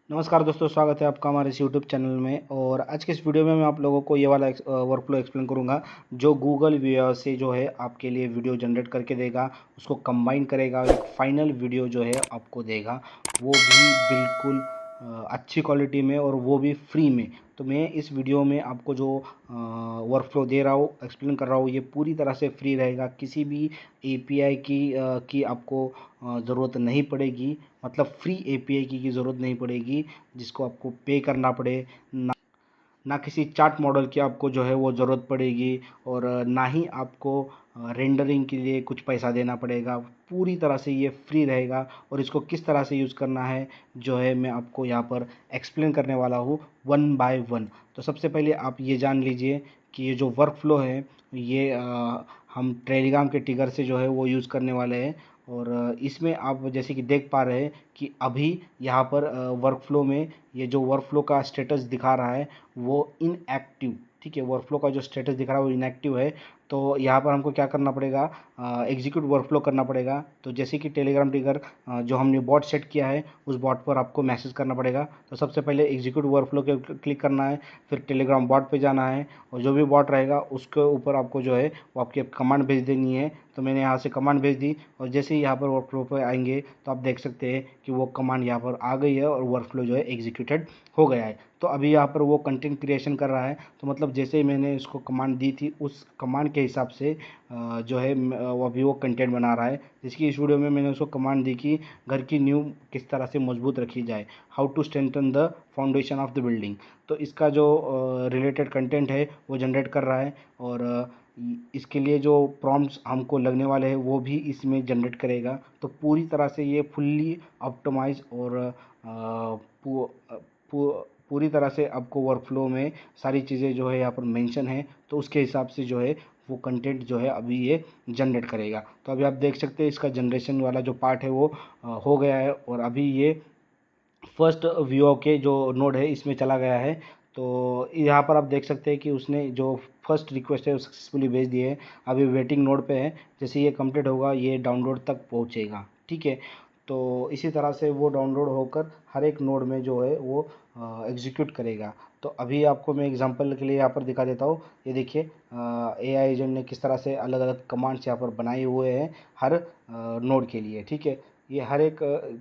नमस्कार दोस्तों, स्वागत है आपका हमारे इस यूट्यूब चैनल में। और आज के इस वीडियो में मैं आप लोगों को ये वाला वर्कफ्लो एक्सप्लेन करूंगा जो गूगल व्यूअर से जो है आपके लिए वीडियो जनरेट करके देगा, उसको कंबाइन करेगा और एक फाइनल वीडियो जो है आपको देगा, वो भी बिल्कुल अच्छी क्वालिटी में और वो भी फ्री में। तो मैं इस वीडियो में आपको जो वर्कफ्लो दे रहा हूँ, एक्सप्लेन कर रहा हूँ, ये पूरी तरह से फ्री रहेगा। किसी भी एपीआई की आपको ज़रूरत नहीं पड़ेगी, मतलब फ्री एपीआई की ज़रूरत नहीं पड़ेगी जिसको आपको पे करना पड़े। ना किसी चार्ट मॉडल की आपको जो है वो ज़रूरत पड़ेगी, और ना ही आपको रेंडरिंग के लिए कुछ पैसा देना पड़ेगा। पूरी तरह से ये फ्री रहेगा और इसको किस तरह से यूज़ करना है जो है मैं आपको यहाँ पर एक्सप्लेन करने वाला हूँ वन बाय वन। तो सबसे पहले आप ये जान लीजिए कि ये जो वर्क फ्लो है ये हम टेलीग्राम के टिगर से जो है वो यूज़ करने वाले हैं। और इसमें आप जैसे कि देख पा रहे हैं कि अभी यहाँ पर वर्क फ्लो में ये जो वर्क फ्लो का स्टेटस दिखा रहा है वो इनएक्टिव। ठीक है, वर्कफ्लो का जो स्टेटस दिख रहा है वो इनएक्टिव है। तो यहाँ पर हमको क्या करना पड़ेगा, एग्जीक्यूट वर्कफ्लो करना पड़ेगा। तो जैसे कि टेलीग्राम टिगर जो हमने बॉट सेट किया है उस बॉट पर आपको मैसेज करना पड़ेगा। तो सबसे पहले एग्जीक्यूट वर्कफ्लो के क्लिक करना है, फिर टेलीग्राम बॉट पे जाना है और जो भी बॉट रहेगा उसके ऊपर आपको जो है वो आपकी कमांड भेज देनी है। तो मैंने यहाँ से कमांड भेज दी और जैसे ही यहाँ पर वर्कफ्लो पर आएंगे तो आप देख सकते हैं कि वो कमांड यहाँ पर आ गई है और वर्कफ्लो जो है एग्जीक्यूटेड हो गया है। तो अभी यहाँ पर वो कंटेंट क्रिएशन कर रहा है। तो मतलब जैसे ही मैंने इसको कमांड दी थी उस कमांड के हिसाब से जो है वो अभी वो कंटेंट बना रहा है। जिसकी इस वीडियो में मैंने उसको कमांड दी कि घर की नींव किस तरह से मजबूत रखी जाए, how to strengthen the foundation of the building. तो इसका जो रिलेटेड कंटेंट है वो जनरेट कर रहा है। और इसके लिए जो प्रॉम्प्ट्स हमको लगने वाले हैं वो भी इसमें जनरेट करेगा। तो पूरी तरह से ये फुल्ली ऑप्टिमाइज और पूरी तरह से आपको वर्कफ्लो में सारी चीज़ें जो है यहाँ पर मेंशन है। तो उसके हिसाब से जो है वो कंटेंट जो है अभी ये जनरेट करेगा। तो अभी आप देख सकते हैं इसका जनरेशन वाला जो पार्ट है वो हो गया है और अभी ये फर्स्ट व्यू के जो नोड है इसमें चला गया है। तो यहाँ पर आप देख सकते हैं कि उसने जो फर्स्ट रिक्वेस्ट है वो सक्सेसफुली भेज दिए है। अभी वेटिंग नोड पे है, जैसे ये कंप्लीट होगा ये डाउनलोड तक पहुँचेगा। ठीक है, तो इसी तरह से वो डाउनलोड होकर हर एक नोड में जो है वो एग्जीक्यूट करेगा। तो अभी आपको मैं एग्जांपल के लिए यहाँ पर दिखा देता हूँ। ये देखिए एआई एजेंट ने किस तरह से अलग अलग कमांड्स यहाँ पर बनाए हुए हैं हर नोड के लिए। ठीक है, ये हर एक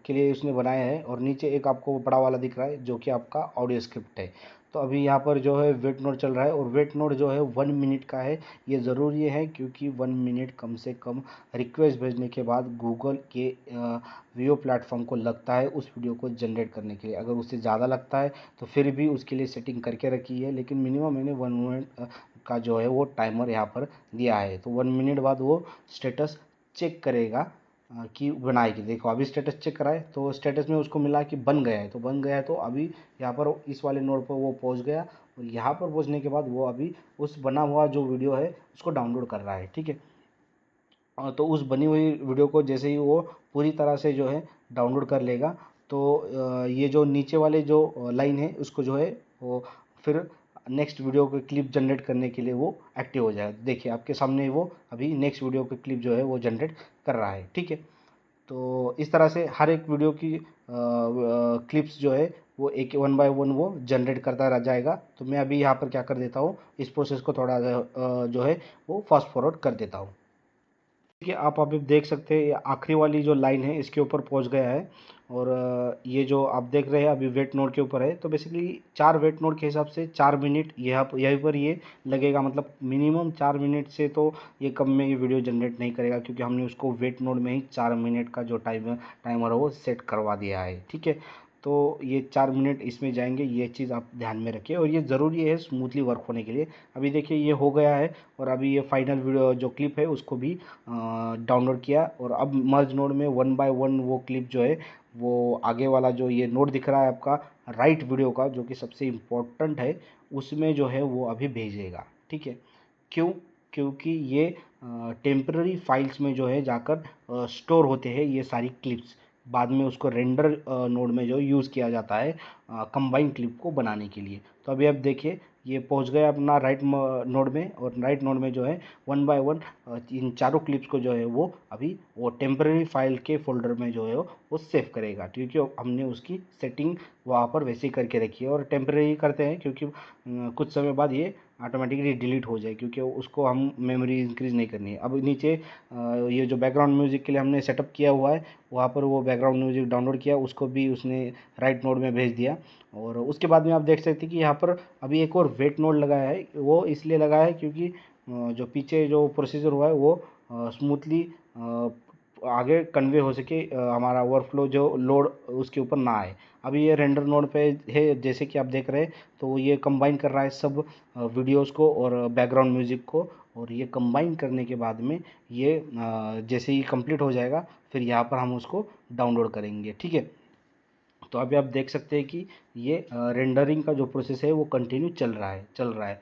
के लिए उसने बनाया है। और नीचे एक आपको बड़ा वाला दिख रहा है जो कि आपका ऑडियो स्क्रिप्ट है। तो अभी यहाँ पर जो है वेट नोड चल रहा है और वेट नोड जो है 1 मिनट का है। ये ज़रूरी है क्योंकि 1 मिनट कम से कम रिक्वेस्ट भेजने के बाद गूगल के वीडियो प्लेटफॉर्म को लगता है उस वीडियो को जनरेट करने के लिए। अगर उससे ज़्यादा लगता है तो फिर भी उसके लिए सेटिंग करके रखी है, लेकिन मिनिमम मैंने 1 मिनट का जो है वो टाइमर यहाँ पर दिया है। तो 1 मिनट बाद वो स्टेटस चेक करेगा कि बनाएगी। देखो अभी स्टेटस चेक कराए तो स्टेटस में उसको मिला कि बन गया है, तो बन गया है। तो अभी यहाँ पर इस वाले नोड पर वो पहुँच गया और यहाँ पर पहुँचने के बाद वो अभी उस बना हुआ जो वीडियो है उसको डाउनलोड कर रहा है। ठीक है, तो उस बनी हुई वीडियो को जैसे ही वो पूरी तरह से जो है डाउनलोड कर लेगा तो ये जो नीचे वाले जो लाइन है उसको जो है वो फिर नेक्स्ट वीडियो के क्लिप जनरेट करने के लिए वो एक्टिव हो जाएगा। देखिए आपके सामने वो अभी नेक्स्ट वीडियो के क्लिप जो है वो जनरेट कर रहा है। ठीक है, तो इस तरह से हर एक वीडियो की क्लिप्स जो है वो एक वन बाय वन वो जनरेट करता रह जाएगा। तो मैं अभी यहाँ पर क्या कर देता हूँ, इस प्रोसेस को थोड़ा जो है वो फास्ट फॉरवर्ड कर देता हूँ। देखिए आप अभी देख सकते हैं ये आखिरी वाली जो लाइन है इसके ऊपर पहुंच गया है। और ये जो आप देख रहे हैं अभी वेट नोड के ऊपर है। तो बेसिकली 4 वेट नोड के हिसाब से 4 मिनट यहीं पर ये लगेगा। मतलब मिनिमम 4 मिनट से तो ये कम में ये वीडियो जनरेट नहीं करेगा क्योंकि हमने उसको वेट नोड में ही 4 मिनट का जो टाइमर है वो सेट करवा दिया है। ठीक है, तो ये 4 मिनट इसमें जाएंगे, ये चीज़ आप ध्यान में रखिए और ये ज़रूरी है स्मूथली वर्क होने के लिए। अभी देखिए ये हो गया है और अभी ये फाइनल वीडियो जो क्लिप है उसको भी डाउनलोड किया और अब मर्ज नोड में वन बाय वन वो क्लिप जो है वो आगे वाला जो ये नोड दिख रहा है आपका राइट वीडियो का जो कि सबसे इम्पोर्टेंट है उसमें जो है वो अभी भेजेगा। ठीक है, क्यों? क्योंकि ये टेम्पररी फाइल्स में जो है जाकर स्टोर होते हैं ये सारी क्लिप्स। बाद में उसको रेंडर नोड में जो यूज़ किया जाता है कंबाइन क्लिप को बनाने के लिए। तो अभी आप देखिए ये पहुंच गया अपना राइट नोड में, और राइट नोड में जो है वन बाय वन इन चारों क्लिप्स को जो है वो अभी वो टेम्पररी फाइल के फोल्डर में जो है वो सेव करेगा, क्योंकि हमने उसकी सेटिंग वहाँ पर वैसे ही करके रखी है। और टेम्पररी करते हैं क्योंकि कुछ समय बाद ये ऑटोमेटिकली डिलीट हो जाए, क्योंकि उसको हम मेमोरी इंक्रीज़ नहीं करनी है। अब नीचे ये जो बैकग्राउंड म्यूज़िक के लिए हमने सेटअप किया हुआ है, वहाँ पर वो बैकग्राउंड म्यूज़िक डाउनलोड किया, उसको भी उसने राइट नोड में भेज दिया। और उसके बाद में आप देख सकते हैं कि यहाँ पर अभी एक और वेट नोड लगाया है। वो इसलिए लगाया है क्योंकि जो पीछे जो प्रोसीजर हुआ है वो स्मूथली आगे कन्वे हो सके, हमारा ओवरफ्लो जो लोड उसके ऊपर ना आए। अभी ये रेंडर नोड पे है, जैसे कि आप देख रहे हैं, तो ये कंबाइन कर रहा है सब वीडियोस को और बैकग्राउंड म्यूज़िक को। और ये कंबाइन करने के बाद में ये जैसे ही कंप्लीट हो जाएगा, फिर यहाँ पर हम उसको डाउनलोड करेंगे, ठीक है। तो अभी आप देख सकते हैं कि ये रेंडरिंग का जो प्रोसेस है वो कंटिन्यू चल रहा है।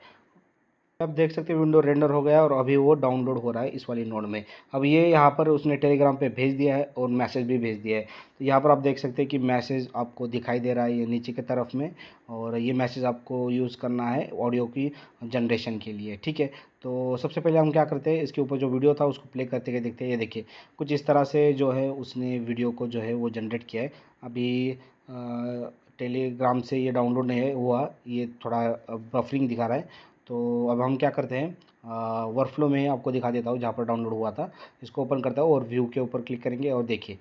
आप देख सकते हैं विंडो रेंडर हो गया और अभी वो डाउनलोड हो रहा है इस वाली नोड में। अब ये यहाँ पर उसने टेलीग्राम पे भेज दिया है और मैसेज भी भेज दिया है। तो यहाँ पर आप देख सकते हैं कि मैसेज आपको दिखाई दे रहा है ये नीचे की तरफ में, और ये मैसेज आपको यूज़ करना है ऑडियो की जनरेशन के लिए, ठीक है। तो सबसे पहले हम क्या करते हैं, इसके ऊपर जो वीडियो था उसको प्ले करते हुए देखते हैं। ये देखिए कुछ इस तरह से जो है उसने वीडियो को जो है वो जनरेट किया है। अभी टेलीग्राम से ये डाउनलोड नहीं है हुआ, ये थोड़ा बफरिंग दिखा रहा है। तो अब हम क्या करते हैं, वर्कफ्लो में आपको दिखा देता हूँ जहाँ पर डाउनलोड हुआ था। इसको ओपन करता हूँ और व्यू के ऊपर क्लिक करेंगे और देखिए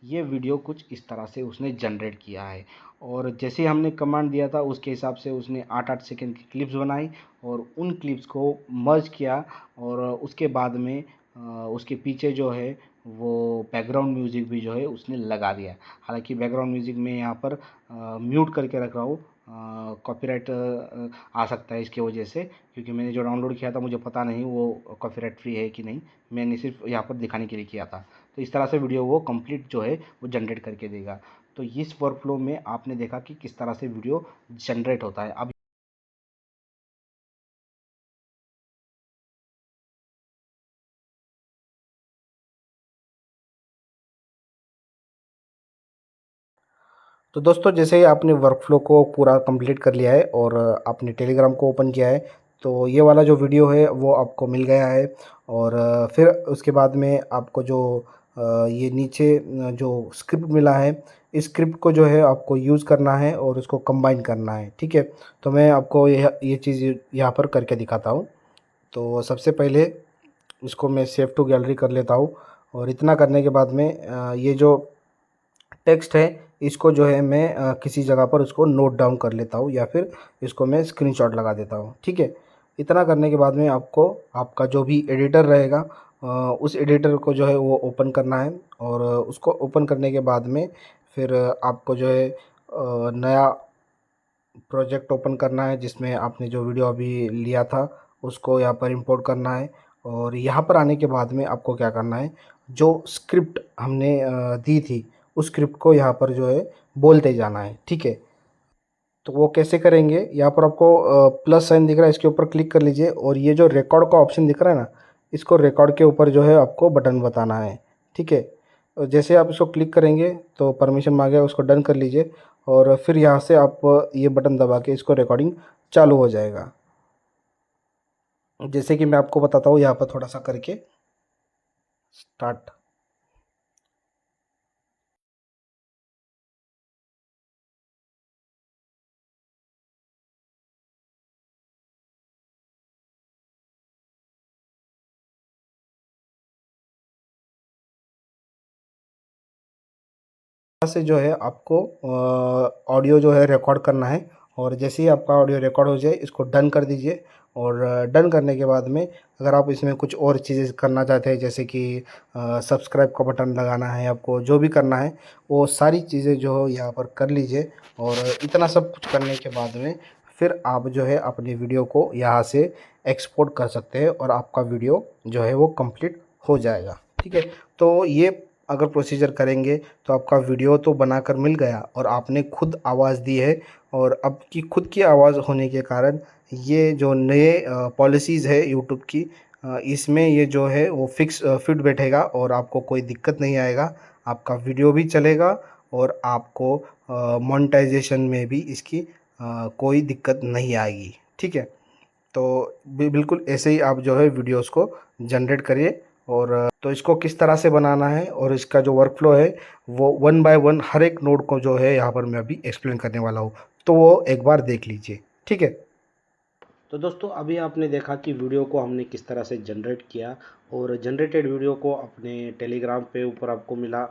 ये वीडियो कुछ इस तरह से उसने जनरेट किया है। और जैसे ही हमने कमांड दिया था उसके हिसाब से उसने 8-8 सेकंड की क्लिप्स बनाई और उन क्लिप्स को मर्ज किया। और उसके बाद में उसके पीछे जो है वो बैकग्राउंड म्यूज़िक भी जो है उसने लगा दिया। हालांकि बैकग्राउंड म्यूज़िक में यहाँ पर म्यूट करके रख रहा हूँ, कॉपीराइट आ सकता है इसकी वजह से, क्योंकि मैंने जो डाउनलोड किया था मुझे पता नहीं वो कॉपीराइट फ्री है कि नहीं। मैंने सिर्फ यहाँ पर दिखाने के लिए किया था। तो इस तरह से वीडियो वो कंप्लीट जो है वो जनरेट करके देगा। तो इस वर्कफ्लो में आपने देखा कि किस तरह से वीडियो जनरेट होता है। अब तो दोस्तों जैसे ही आपने वर्कफ्लो को पूरा कंप्लीट कर लिया है और आपने टेलीग्राम को ओपन किया है, तो ये वाला जो वीडियो है वो आपको मिल गया है। और फिर उसके बाद में आपको जो ये नीचे जो स्क्रिप्ट मिला है, इस स्क्रिप्ट को जो है आपको यूज़ करना है और उसको कंबाइन करना है, ठीक है। तो मैं आपको ये चीज़ यहाँ पर करके दिखाता हूँ। तो सबसे पहले इसको मैं सेव टू गैलरी कर लेता हूँ। और इतना करने के बाद में ये जो टेक्स्ट है इसको जो है मैं किसी जगह पर उसको नोट डाउन कर लेता हूँ, या फिर इसको मैं स्क्रीनशॉट लगा देता हूँ, ठीक है। इतना करने के बाद में आपको आपका जो भी एडिटर रहेगा उस एडिटर को जो है वो ओपन करना है। और उसको ओपन करने के बाद में फिर आपको जो है नया प्रोजेक्ट ओपन करना है, जिसमें आपने जो वीडियो अभी लिया था उसको यहाँ पर इंपोर्ट करना है। और यहाँ पर आने के बाद में आपको क्या करना है, जो स्क्रिप्ट हमने दी थी उस स्क्रिप्ट को यहाँ पर जो है बोलते जाना है, ठीक है। तो वो कैसे करेंगे, यहाँ पर आपको प्लस साइन दिख रहा है, इसके ऊपर क्लिक कर लीजिए और ये जो रिकॉर्ड का ऑप्शन दिख रहा है ना, इसको रिकॉर्ड के ऊपर जो है आपको बटन बताना है, ठीक है। और जैसे आप इसको क्लिक करेंगे तो परमिशन मांगेगा, उसको डन कर लीजिए। और फिर यहाँ से आप ये बटन दबा के इसको रिकॉर्डिंग चालू हो जाएगा। जैसे कि मैं आपको बताता हूँ यहाँ पर थोड़ा सा करके स्टार्ट। से जो है आपको ऑडियो जो है रिकॉर्ड करना है। और जैसे ही आपका ऑडियो रिकॉर्ड हो जाए इसको डन कर दीजिए। और डन करने के बाद में अगर आप इसमें कुछ और चीज़ें करना चाहते हैं, जैसे कि सब्सक्राइब का बटन लगाना है, आपको जो भी करना है वो सारी चीज़ें जो हो यहाँ पर कर लीजिए। और इतना सब कुछ करने के बाद में फिर आप जो है अपनी वीडियो को यहाँ से एक्सपोर्ट कर सकते हैं और आपका वीडियो जो है वो कंप्लीट हो जाएगा, ठीक है। तो ये अगर प्रोसीजर करेंगे तो आपका वीडियो तो बनाकर मिल गया और आपने खुद आवाज़ दी है। और अब की खुद की आवाज़ होने के कारण ये जो नए पॉलिसीज़ है यूट्यूब की, इसमें ये जो है वो फिक्स फिट बैठेगा और आपको कोई दिक्कत नहीं आएगा। आपका वीडियो भी चलेगा और आपको मोनेटाइजेशन में भी इसकी कोई दिक्कत नहीं आएगी। ठीक है, तो बिल्कुल ऐसे ही आप जो है वीडियोस को जनरेट करिए। और तो इसको किस तरह से बनाना है और इसका जो वर्कफ्लो है वो वन बाय वन हर एक नोड को जो है यहाँ पर मैं अभी एक्सप्लेन करने वाला हूँ, तो वो एक बार देख लीजिए। ठीक है, तो दोस्तों अभी आपने देखा कि वीडियो को हमने किस तरह से जनरेट किया, और जनरेटेड वीडियो को अपने टेलीग्राम पे ऊपर आपको मिला,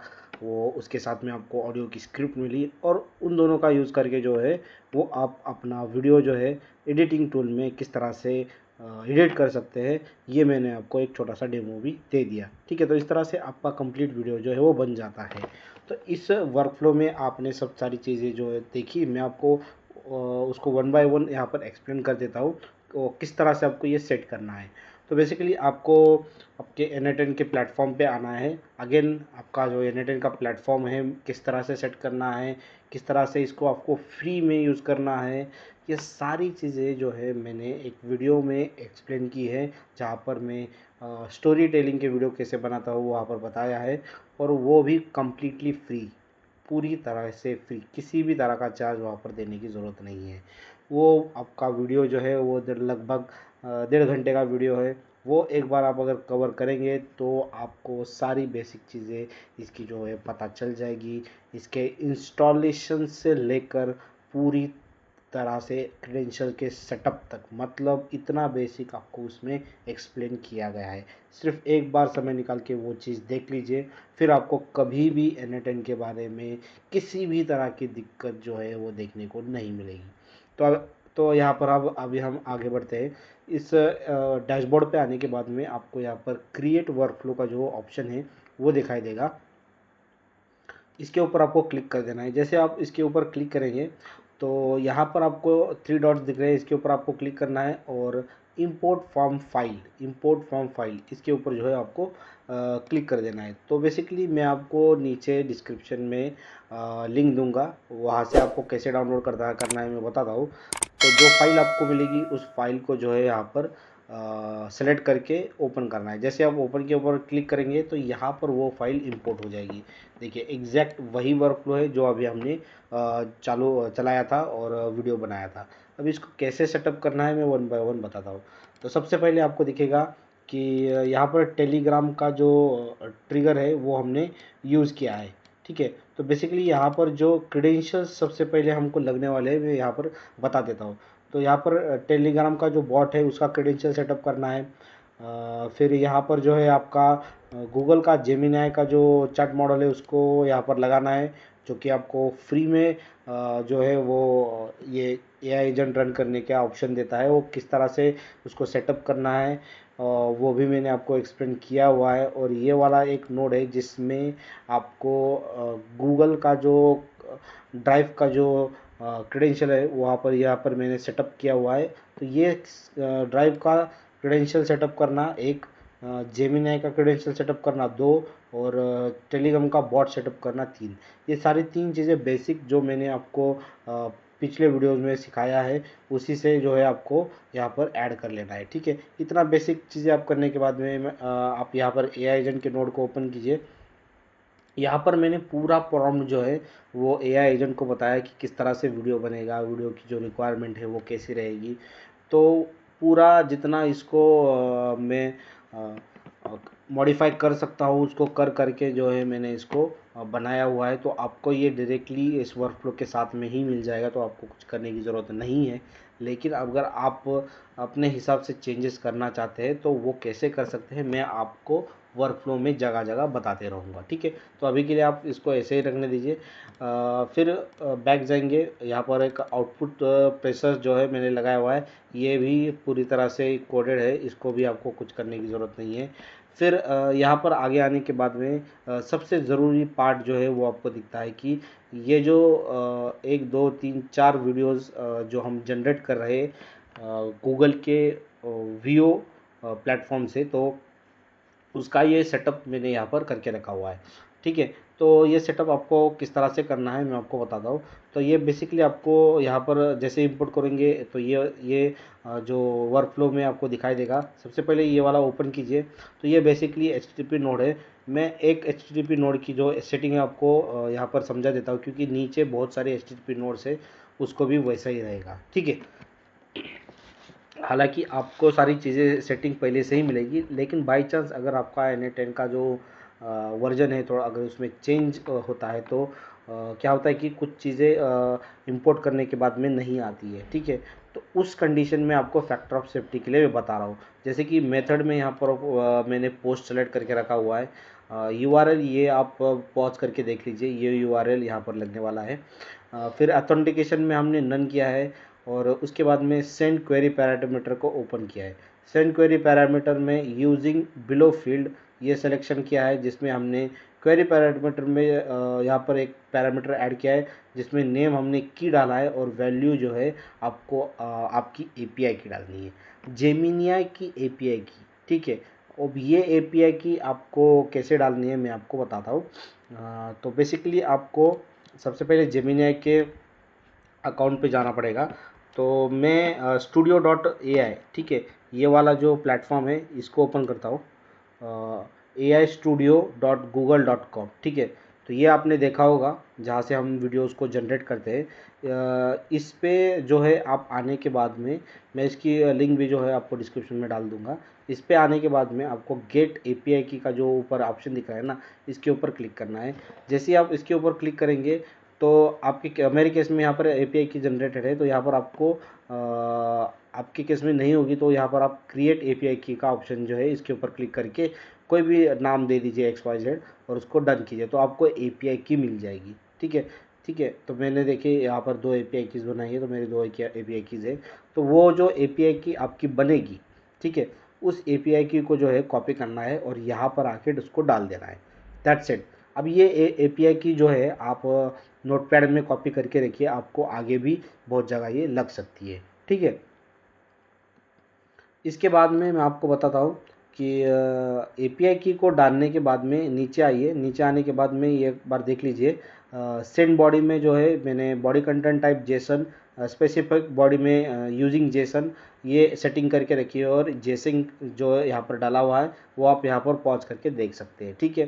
वो उसके साथ में आपको ऑडियो की स्क्रिप्ट मिली, और उन दोनों का यूज़ करके जो है वो आप अपना वीडियो जो है एडिटिंग टूल में किस तरह से एडिट कर सकते हैं, ये मैंने आपको एक छोटा सा डेमो भी दे दिया। ठीक है, तो इस तरह से आपका कंप्लीट वीडियो जो है वो बन जाता है। तो इस वर्कफ्लो में आपने सब सारी चीज़ें जो है देखी, मैं आपको उसको वन बाय वन यहाँ पर एक्सप्लेन कर देता हूँ तो किस तरह से आपको ये सेट करना है। तो बेसिकली आपको आपके N10 के प्लेटफॉर्म पे आना है। अगेन आपका जो N10 का प्लेटफॉर्म है किस तरह से सेट करना है, किस तरह से इसको आपको फ्री में यूज़ करना है, ये सारी चीज़ें जो है मैंने एक वीडियो में एक्सप्लेन की है, जहाँ पर मैं स्टोरी टेलिंग के वीडियो कैसे बनाता हूँ वहाँ पर बताया है, और वो भी कम्प्लीटली फ्री, पूरी तरह से फ्री, किसी भी तरह का चार्ज वहाँ पर देने की ज़रूरत नहीं है। वो आपका वीडियो जो है वो लगभग 1.5 घंटे का वीडियो है। वो एक बार आप अगर कवर करेंगे तो आपको सारी बेसिक चीज़ें इसकी जो है पता चल जाएगी। इसके इंस्टॉलेशन से लेकर पूरी तरह से क्रेडेंशियल के सेटअप तक, मतलब इतना बेसिक आपको उसमें एक्सप्लेन किया गया है। सिर्फ एक बार समय निकाल के वो चीज़ देख लीजिए, फिर आपको कभी भी N10 के बारे में किसी भी तरह की दिक्कत जो है वो देखने को नहीं मिलेगी। तो यहाँ पर अब अभी हम आगे बढ़ते हैं। इस डैशबोर्ड पे आने के बाद में आपको यहाँ पर क्रिएट वर्कफ्लो का जो ऑप्शन है वो दिखाई देगा। इसके ऊपर आपको क्लिक कर देना है। जैसे आप इसके ऊपर क्लिक करेंगे तो यहाँ पर आपको 3 डॉट्स दिख रहे हैं, इसके ऊपर आपको क्लिक करना है, और इंपोर्ट फ्रॉम फाइल इसके ऊपर जो है आपको क्लिक कर देना है। तो बेसिकली मैं आपको नीचे डिस्क्रिप्शन में लिंक दूंगा, वहाँ से आपको कैसे डाउनलोड करना है मैं बताता हूँ। तो जो फाइल आपको मिलेगी उस फाइल को जो है यहाँ पर सेलेक्ट करके ओपन करना है। जैसे आप ओपन के ऊपर क्लिक करेंगे तो यहाँ पर वो फाइल इंपोर्ट हो जाएगी। देखिए एग्जैक्ट वही वर्कफ्लो है जो अभी हमने चलाया था और वीडियो बनाया था। अब इसको कैसे सेटअप करना है मैं वन बाय वन बताता हूँ। तो सबसे पहले आपको दिखेगा कि यहाँ पर टेलीग्राम का जो ट्रिगर है वो हमने यूज़ किया है। ठीक है, तो बेसिकली यहाँ पर जो क्रेडेंशियल्स सबसे पहले हमको लगने वाले हैं मैं यहाँ पर बता देता हूँ। तो यहाँ पर टेलीग्राम का जो बॉट है उसका क्रेडेंशियल सेटअप करना है। फिर यहाँ पर जो है आपका गूगल का जेमिनाई का जो चैट मॉडल है उसको यहाँ पर लगाना है, जो कि आपको फ्री में जो है वो ये एआई एजेंट रन करने का ऑप्शन देता है। वो किस तरह से उसको सेटअप करना है वो भी मैंने आपको एक्सप्लेन किया हुआ है। और ये वाला एक नोड है जिसमें आपको गूगल का जो ड्राइव का जो क्रेडेंशियल है वहाँ पर यहाँ पर मैंने सेटअप किया हुआ है। तो ये ड्राइव का क्रेडेंशियल सेटअप करना एक, जेमिनाई का क्रेडेंशियल सेटअप करना दो, और टेलीग्राम का बॉट सेटअप करना तीन। ये सारी तीन चीज़ें बेसिक जो मैंने आपको पिछले वीडियोस में सिखाया है उसी से जो है आपको यहाँ पर ऐड कर लेना है। ठीक है, इतना बेसिक चीज़ें आप करने के बाद में आप यहाँ पर एआई एजेंट के नोड को ओपन कीजिए। यहाँ पर मैंने पूरा प्रॉम्प्ट जो है वो एआई एजेंट को बताया कि किस तरह से वीडियो बनेगा, वीडियो की जो रिक्वायरमेंट है वो कैसी रहेगी। तो पूरा जितना इसको मैं मॉडिफाई कर सकता हूँ उसको कर करके जो है मैंने इसको बनाया हुआ है। तो आपको ये डायरेक्टली इस वर्कफ्लो के साथ में ही मिल जाएगा, तो आपको कुछ करने की ज़रूरत नहीं है। लेकिन अगर आप अपने हिसाब से चेंजेस करना चाहते हैं तो वो कैसे कर सकते हैं मैं आपको वर्कफ्लो में जगह जगह बताते रहूँगा। ठीक है, तो अभी के लिए आप इसको ऐसे ही रखने दीजिए। फिर बैक जाएंगे, यहाँ पर एक आउटपुट प्रेशर जो है मैंने लगाया हुआ है, ये भी पूरी तरह से कोडेड है, इसको भी आपको कुछ करने की ज़रूरत नहीं है। फिर यहाँ पर आगे आने के बाद में सबसे ज़रूरी पार्ट जो है वो आपको दिखता है कि ये जो 1 2 3 4 वीडियोज़ जो हम जनरेट कर रहे गूगल के वीओ प्लेटफॉर्म से, तो उसका ये सेटअप मैंने यहाँ पर करके रखा हुआ है। ठीक है। तो ये सेटअप आपको किस तरह से करना है मैं आपको बताता हूँ। तो ये बेसिकली आपको यहाँ पर जैसे इंपोर्ट करेंगे तो ये जो वर्क फ्लो में आपको दिखाई देगा। सबसे पहले ये वाला ओपन कीजिए। तो ये बेसिकली HTTP नोड है। मैं एक HTTP नोड की जो सेटिंग है आपको यहाँ पर समझा देता हूँ, क्योंकि नीचे बहुत सारे HTTP नोड्स है, उसको भी वैसा ही रहेगा। ठीक है। हालांकि आपको सारी चीज़ें सेटिंग पहले से ही मिलेगी, लेकिन बाई चांस अगर आपका NA10 का जो वर्जन है थोड़ा अगर उसमें चेंज होता है तो क्या होता है कि कुछ चीज़ें इंपोर्ट करने के बाद में नहीं आती है। ठीक है। तो उस कंडीशन में आपको फैक्टर ऑफ सेफ्टी के लिए मैं बता रहा हूँ। जैसे कि मेथड में यहाँ पर मैंने पोस्ट सेलेक्ट करके रखा हुआ है। URL ये आप पॉज करके देख लीजिए, ये URL यहाँ पर लगने वाला है। फिर ऑथेंटिकेशन में हमने नन किया है, और उसके बाद में सेंड क्वेरी पैरामीटर को ओपन किया है। सेंड क्वेरी पैरामीटर में यूजिंग बिलो फील्ड ये सिलेक्शन किया है, जिसमें हमने क्वेरी पैरामीटर में यहाँ पर एक पैरामीटर ऐड किया है, जिसमें नेम हमने की डाला है और वैल्यू जो है आपको आपकी API की डालनी है, जेमिनी की API की। ठीक है। अब ये API की आपको कैसे डालनी है मैं आपको बताता हूँ। तो बेसिकली आपको सबसे पहले जेमिनी के अकाउंट पे जाना पड़ेगा। तो मैं studio.ai, ठीक है, ये वाला जो प्लेटफॉर्म है इसको ओपन करता हूँ, aistudio.google.com। ठीक है। तो ये आपने देखा होगा जहाँ से हम वीडियोस को जनरेट करते हैं। इस पे जो है आप आने के बाद में मैं इसकी लिंक भी जो है आपको डिस्क्रिप्शन में डाल दूंगा। इस पे आने के बाद में आपको गेट API की का जो ऊपर ऑप्शन दिख रहा है ना, इसके ऊपर क्लिक करना है। जैसे ही आप इसके ऊपर क्लिक करेंगे तो आपके मेरे केस में यहाँ पर API की जनरेटेड है, तो यहाँ पर आपको आपके केस में नहीं होगी, तो यहाँ पर आप क्रिएट API की का ऑप्शन जो है इसके ऊपर क्लिक करके कोई भी नाम दे दीजिए XYZ और उसको डन कीजिए, तो आपको API की मिल जाएगी। ठीक है। ठीक है। तो मैंने देखिए यहाँ पर 2 API कीज़ बनाई है, तो मेरी 2 API कीज़ है। तो वो जो API की आपकी बनेगी, ठीक है, उस API की को जो है कॉपी करना है और यहाँ पर आके उसको डाल देना है। That's it. अब ये API की जो है आप नोटपैड में कॉपी करके रखिए, आपको आगे भी बहुत जगह ये लग सकती है। ठीक है। इसके बाद में मैं आपको बताता हूँ कि API की को डालने के बाद में नीचे आइए। नीचे आने के बाद में ये एक बार देख लीजिए, सेंड बॉडी में जो है मैंने body content type Jason, specific body में यूजिंग जेसन ये सेटिंग करके रखी है, और जेसन जो है यहाँ पर डाला हुआ है वो आप यहाँ पर पॉज करके देख सकते हैं। ठीक है।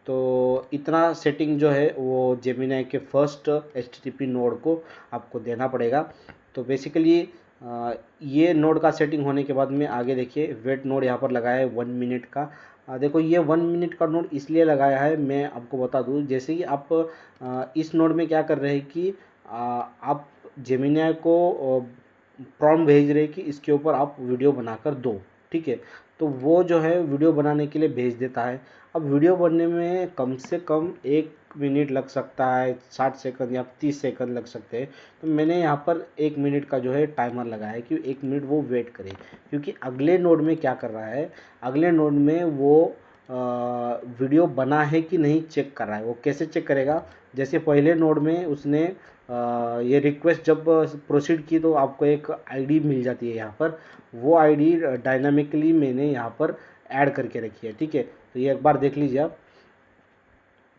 तो इतना सेटिंग जो है वो जेमिनी के फर्स्ट HTTP नोड को आपको देना पड़ेगा। तो बेसिकली ये नोड का सेटिंग होने के बाद में आगे देखिए वेट नोड यहाँ पर लगाया है 1 मिनट का। देखो ये 1 मिनट का नोड इसलिए लगाया है, मैं आपको बता दूँ। जैसे कि आप इस नोड में क्या कर रहे हैं कि आप जेमिनी को प्रॉम्प्ट भेज रहे हैं कि इसके ऊपर आप वीडियो बनाकर दो। ठीक है। तो वो जो है वीडियो बनाने के लिए भेज देता है। अब वीडियो बनने में कम से कम 1 मिनट लग सकता है, 60 सेकंड या 30 सेकंड लग सकते हैं। तो मैंने यहाँ पर 1 मिनट का जो है टाइमर लगाया है कि 1 मिनट वो वेट करे, क्योंकि अगले नोड में क्या कर रहा है, अगले नोड में वो वीडियो बना है कि नहीं चेक कर रहा है। वो कैसे चेक करेगा, जैसे पहले नोड में उसने ये रिक्वेस्ट जब प्रोसीड की तो आपको एक आईडी मिल जाती है यहाँ पर, वो आईडी डायनामिकली मैंने यहाँ पर ऐड करके रखी है। ठीक है। तो ये एक बार देख लीजिए आप,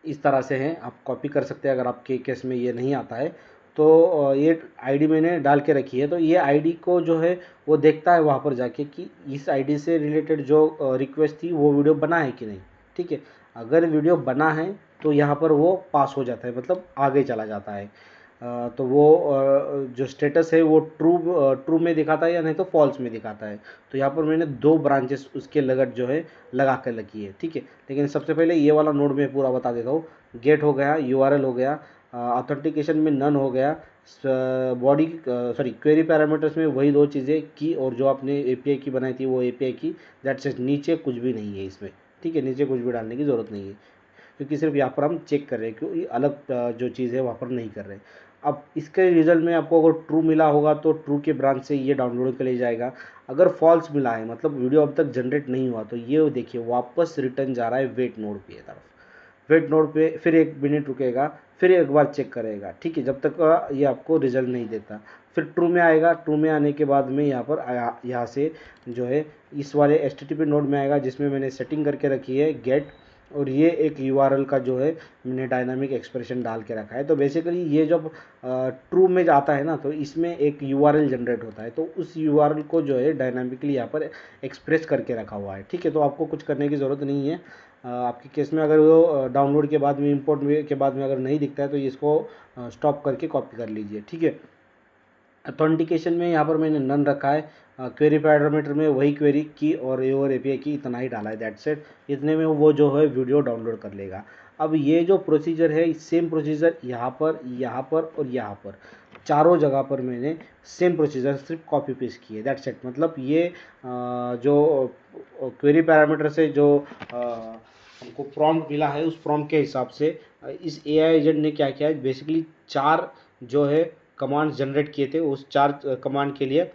इस तरह से है, आप कॉपी कर सकते हैं अगर आपके केस में ये नहीं आता है तो। ये आईडी मैंने डाल के रखी है, तो ये आईडी को जो है वो देखता है वहाँ पर जाके कि इस आईडी से रिलेटेड जो रिक्वेस्ट थी वो वीडियो बना है कि नहीं। ठीक है। अगर वीडियो बना है तो यहाँ पर वो पास हो जाता है, मतलब आगे चला जाता है। तो वो जो स्टेटस है वो ट्रू में दिखाता है या नहीं तो फॉल्स में दिखाता है। तो यहाँ पर मैंने 2 ब्रांचेस उसके लगट जो है लगा कर रखी है। ठीक है। लेकिन सबसे पहले ये वाला नोड में पूरा बता देता हूँ। गेट हो गया, URL हो गया, ऑथेंटिकेशन में नन हो गया, बॉडी सॉरी क्वेरी पैरामीटर्स में वही 2 चीज़ें की, और जो आपने API की बनाई थी वो API की। That's it. नीचे कुछ भी नहीं है इसमें। ठीक है। नीचे कुछ भी डालने की ज़रूरत नहीं है, क्योंकि सिर्फ यहाँ पर हम चेक कर रहे हैं, क्योंकि अलग जो चीज़ है वहाँ पर नहीं कर रहे। अब इसके रिजल्ट में आपको अगर ट्रू मिला होगा तो ट्रू के ब्रांच से ये डाउनलोड के लिए जाएगा। अगर फॉल्स मिला है, मतलब वीडियो अब तक जनरेट नहीं हुआ, तो ये देखिए वापस रिटर्न जा रहा है वेट नोड पे तरफ। वेट नोड पे फिर 1 मिनट रुकेगा, फिर एक बार चेक करेगा। ठीक है। जब तक ये आपको रिजल्ट नहीं देता, फिर ट्रू में आएगा। ट्रू में आने के बाद में यहाँ पर यहाँ से जो है इस वाले HTTP नोड में आएगा, जिसमें मैंने सेटिंग करके रखी है गेट और ये एक यूआरएल का जो है मैंने डायनामिक एक्सप्रेशन डाल के रखा है। तो बेसिकली ये जब ट्रू में जाता है ना, तो इसमें एक यूआरएल जनरेट होता है, तो उस यूआरएल को जो है डायनामिकली यहाँ पर एक्सप्रेस करके रखा हुआ है। ठीक है, तो आपको कुछ करने की ज़रूरत नहीं है। आपके केस में अगर वो डाउनलोड के बाद में, इंपोर्ट के बाद में अगर नहीं दिखता है, तो इसको स्टॉप करके कॉपी कर लीजिए। ठीक है, ऑथेंटिकेशन में यहाँ पर मैंने नन रखा है। क्वेरी पैरामीटर में वही क्वेरी की और योर एपीआई की इतना ही डाला है, दैट्स इट। इतने में वो जो है वीडियो डाउनलोड कर लेगा। अब ये जो प्रोसीजर है, सेम प्रोसीजर यहाँ पर, यहाँ पर और यहाँ पर, चारों जगह पर मैंने सेम प्रोसीजर सिर्फ कॉपी पेस्ट किए, दैट्स इट। मतलब ये जो क्वेरी पैरामीटर से जो हमको प्रॉम्प्ट मिला है, उस प्रॉम्प्ट के हिसाब से इस एआई एजेंट ने क्या किया है, बेसिकली 4 जो है कमांड जनरेट किए थे। उस 4 कमांड के लिए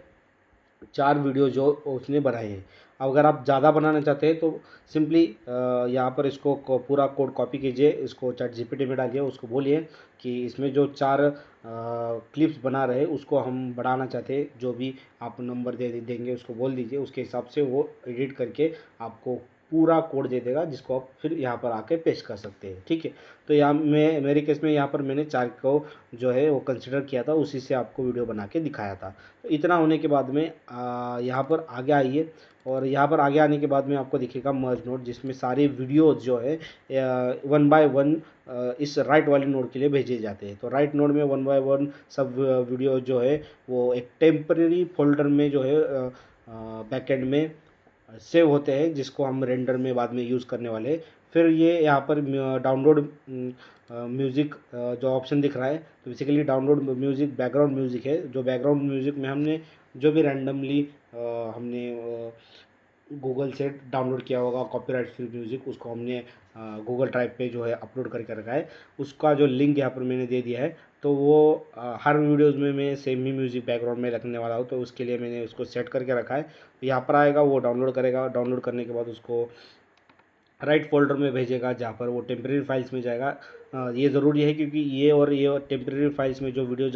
4 वीडियो जो उसने बनाए हैं। अब अगर आप ज़्यादा बनाना चाहते हैं तो सिंपली यहाँ पर इसको पूरा कोड कॉपी कीजिए, इसको चैट जीपीटी में डालिए, उसको बोलिए कि इसमें जो 4 क्लिप्स बना रहे उसको हम बढ़ाना चाहते हैं, जो भी आप नंबर देंगे उसको बोल दीजिए, उसके हिसाब से वो एडिट करके आपको पूरा कोड दे देगा, जिसको आप फिर यहाँ पर आके पेस्ट कर सकते हैं। ठीक है, तो यहाँ मेरे केस में यहाँ पर मैंने 4 को जो है वो कंसिडर किया था, उसी से आपको वीडियो बना के दिखाया था। तो इतना होने के बाद में यहाँ पर आगे आइए, और यहाँ पर आगे आने के बाद में आपको दिखेगा मर्ज नोड, जिसमें सारे वीडियोज जो है 1 बाय 1 इस राइट वाले नोड के लिए भेजे जाते हैं। तो राइट नोड में 1 बाय 1 सब वीडियो जो है वो एक टेम्परेरी फोल्डर में जो है बैकएंड में सेव होते हैं, जिसको हम रेंडर में बाद में यूज़ करने वाले हैं। फिर ये यहाँ पर डाउनलोड म्यूज़िक जो ऑप्शन दिख रहा है, तो basically download music background music है। जो बैकग्राउंड म्यूज़िक में हमने जो भी रैंडमली हमने गूगल से डाउनलोड किया होगा कॉपीराइट फ्री म्यूज़िक, उसको हमने गूगल ड्राइव पे जो है अपलोड करके रखा है, उसका जो लिंक यहाँ पर मैंने दे दिया है। तो वो हर वीडियोज़ में मैं सेम ही म्यूज़िक बैकग्राउंड में रखने वाला हूँ, तो उसके लिए मैंने उसको सेट करके रखा है। तो यहाँ पर आएगा, वो डाउनलोड करेगा, डाउनलोड करने के बाद उसको राइट फोल्डर में भेजेगा, जहाँ पर वो टेम्प्रेरी फाइल्स में जाएगा। ये ज़रूरी है क्योंकि ये टेम्प्रेरी फाइल्स में जो वीडियो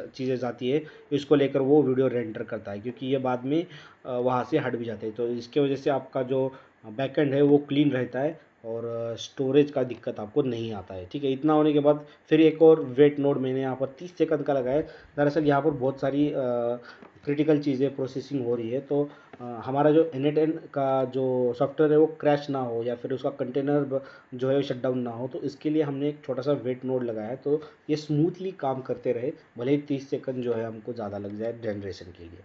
चीज़ें जाती है, इसको लेकर वो वीडियो रेंडर करता है, क्योंकि ये बाद में वहाँ से हट भी जाते हैं। तो इसके वजह से आपका जो बैकएंड है वो क्लीन रहता है, और स्टोरेज का दिक्कत आपको नहीं आता है। ठीक है, इतना होने के बाद फिर एक और वेट नोड मैंने यहाँ पर 30 सेकंड का लगाया है। दरअसल यहाँ पर बहुत सारी क्रिटिकल चीज़ें प्रोसेसिंग हो रही है, तो हमारा जो N8N का जो सॉफ्टवेयर है वो क्रैश ना हो, या फिर उसका कंटेनर जो है शट डाउन ना हो, तो इसके लिए हमने एक छोटा सा वेट नोड लगाया है, तो ये स्मूथली काम करते रहे, भले ही 30 सेकंड जो है हमको ज़्यादा लग जाए जनरेशन के लिए।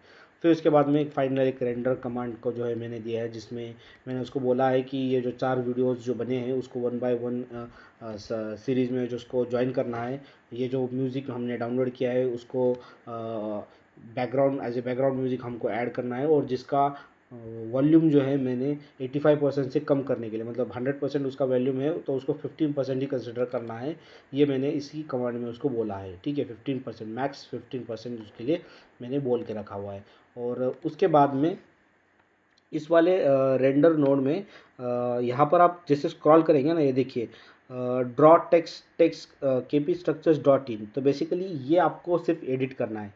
फिर उसके बाद में फाइनल एक रेंडर कमांड को जो है मैंने दिया है, जिसमें मैंने उसको बोला है कि ये जो 4 वीडियोज़ जो बने हैं उसको 1 बाय 1 सीरीज़ में जो उसको ज्वाइन करना है। ये जो म्यूज़िक हमने डाउनलोड किया है उसको background as a background music हमको ऐड करना है, और जिसका वॉल्यूम जो है मैंने 85% से कम करने के लिए, मतलब 100% उसका वॉल्यूम है तो उसको 15% ही कंसिडर करना है। ये मैंने इसी कमांड में उसको बोला है। ठीक है, 15%, मैक्स 15% उसके लिए मैंने बोल के रखा हुआ है। और उसके बाद में इस वाले रेंडर नोड में यहाँ पर आप जैसे स्क्रॉल करेंगे ना, ये देखिए draw text KP structures dot in. तो बेसिकली ये आपको सिर्फ एडिट करना है।